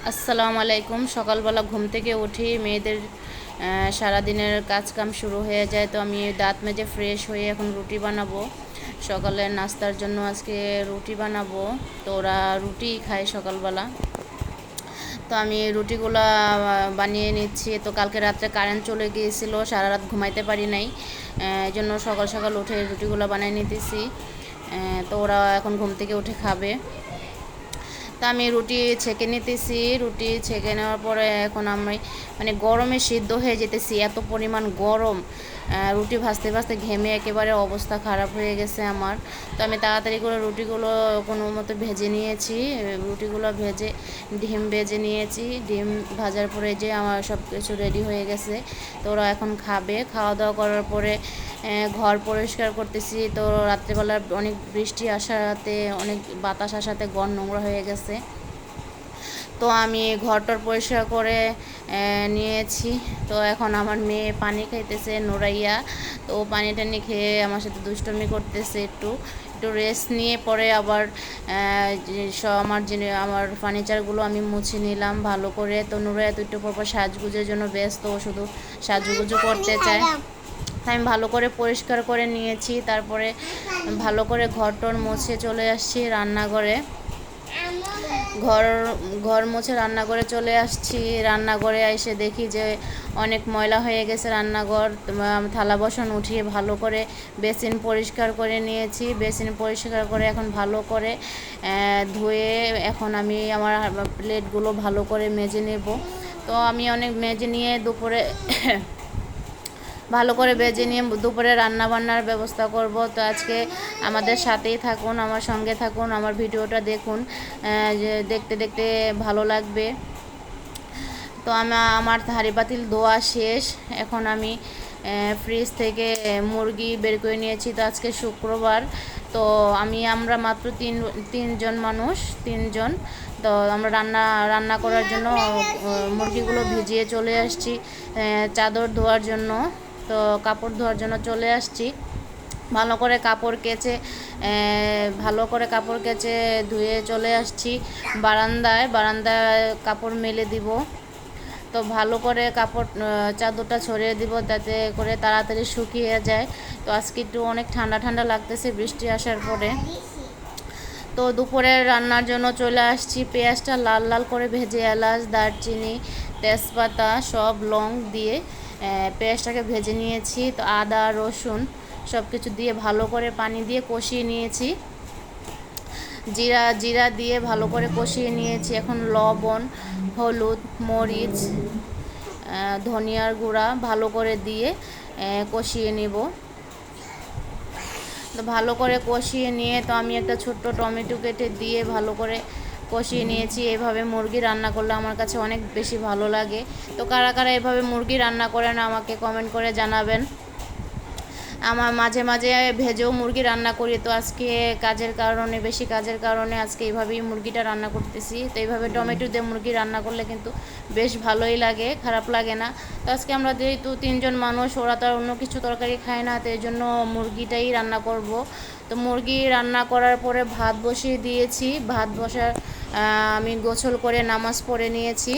আসসালামু আলাইকুম। সকালবেলা ঘুম থেকে উঠি মেয়েদের সারাদিনের কাজ কাম শুরু হয়ে যায়। তো আমি দাঁত মেজে ফ্রেশ হয়ে এখন রুটি বানাবো। সকালের নাস্তার জন্য আজকে রুটি বানাবো। তো ওরা রুটি খায় সকালবেলা। তো আমি রুটিগুলা বানিয়ে নিচ্ছি। তো কালকে রাত্রে কারেন্ট চলে গিয়েছিল, সারা রাত ঘুমাইতে পারি নাই। এই জন্য সকাল সকাল উঠে রুটিগুলো বানিয়ে নিতেছি। তো ওরা এখন ঘুম থেকে উঠে খাবে। তা আমি রুটি ছেঁকে নিতেছি। রুটি ছেঁকে নেওয়ার পরে এখন আমি গরমে সিদ্ধ হয়ে যেতেছি, এত পরিমাণ গরম। রুটি ভাজতে ভাজতে ঘেমে একেবারে অবস্থা খারাপ হয়ে গেছে আমার। তো আমি তাড়াতাড়ি করে রুটিগুলো কোনো মতো ভেজে নিয়েছি। রুটিগুলো ভেজে ডিম ভেজে নিয়েছি। ডিম ভাজার পরে যে আমার সব কিছু রেডি হয়ে গেছে। তো ওরা এখন খাবে। খাওয়া দাওয়া করার পরে ঘর পরিষ্কার করতেছি। তো রাত্রেবেলা অনেক বৃষ্টি আসাতে, অনেক বাতাস আসাতে ঘর নোংরা হয়ে গেছে। তো আমি ঘরটর পরিষ্কার করে নিয়েছি। তো এখন আমার মেয়ে পানি খাইতেছে নোরাইয়া। তো ও পানি টানি খেয়ে আমার সাথে দুষ্টমি করতেছে। একটু একটু রেস্ট নিয়ে পরে আবার আমার ফার্নিচারগুলো আমি মুছে নিলাম ভালো করে। তো নোরাইয়া তো একটু পর সাজগুজের জন্য ব্যস্ত, ও শুধু সাজুগুজু করতে চায়। তাই আমি ভালো করে পরিষ্কার করে নিয়েছি। তারপরে ভালো করে ঘরটর মুছে চলে আসছি রান্নাঘরে। ঘর ঘর মুছে রান্নাঘরে চলে আসছি। রান্নাঘরে এসে দেখি যে অনেক ময়লা হয়ে গেছে রান্নাঘর। থালা বাসন উঠিয়ে ভালো করে বেসিন পরিষ্কার করে নিয়েছি। বেসিন পরিষ্কার করে এখন ভালো করে ধুয়ে এখন আমি আমার প্লেটগুলো ভালো করে মেজে নেব। তো আমি অনেক মেজে নিয়ে দুপুরে ভালো করে বেজে নিয়ে দুপুরে রান্না বান্নার ব্যবস্থা করব। তো আজকে আমাদের সাথেই থাকুন, আমার সঙ্গে থাকুন, আমার ভিডিওটা দেখুন। যে দেখতে দেখতে ভালো লাগবে। তো আমার হাঁড়ি পাতিল ধোয়া শেষ। এখন আমি ফ্রিজ থেকে মুরগি বের করে নিয়েছি। তো আজকে শুক্রবার। তো আমরা মাত্র তিনজন মানুষ, তিনজন। তো আমরা রান্না করার জন্য মুরগিগুলো ভিজিয়ে চলে আসছি চাদর ধোয়ার জন্য। তো কাপড় ধোয়ার জন্য চলে আসছি। ভালো করে কাপড় কেচে ধুয়ে চলে আসছি বারান্দায় কাপড় মেলে দিব। তো ভালো করে কাপড় চাদরটা ছড়িয়ে দিব যাতে করে তাড়াতাড়ি শুকিয়ে যায়। তো আজকে একটু অনেক ঠান্ডা ঠান্ডা লাগতেছে বৃষ্টি আসার পরে। তো দুপুরে রান্নার জন্য চলে আসছি। পেঁয়াজটা লাল লাল করে ভেজে এলাচ, দারচিনি, তেজপাতা সব লং দিয়ে পেঁয়াজটাকে ভেজে নিয়েছি। তো আদা রসুন সব কিছু দিয়ে ভালো করে পানি দিয়ে কষিয়ে নিয়েছি। জিরা দিয়ে ভালো করে কষিয়ে নিয়েছি। এখন লবণ, হলুদ, মরিচ, ধনিয়ার গুঁড়া ভালো করে দিয়ে কষিয়ে নেব। তো ভালো করে কষিয়ে নিয়ে তো আমি একটা ছোট্ট টমেটো কেটে দিয়ে ভালো করে কষিয়ে নিয়েছি। এভাবে মুরগি রান্না করলে আমার কাছে অনেক বেশি ভালো লাগে। তো কারা কারা এভাবে মুরগি রান্না করেন আমাকে কমেন্ট করে জানাবেন। আমার মাঝে মাঝে ভেজেও মুরগি রান্না করি। তো আজকে বেশি কাজের কারণে আজকে এইভাবেই মুরগিটা রান্না করতেছি। তো এইভাবে টমেটো দিয়ে মুরগি রান্না করলে কিন্তু বেশ ভালোই লাগে, খারাপ লাগে না। তো আজকে আমরা যেহেতু তিনজন মানুষ, ওরা তো আর অন্য কিছু তরকারি খায় না, তো এই জন্য মুরগিটাই রান্না করব। তো মুরগি রান্না করার পরে ভাত বসিয়ে দিয়েছি। আমি গোসল করে নামাজ পড়ে নিয়েছি।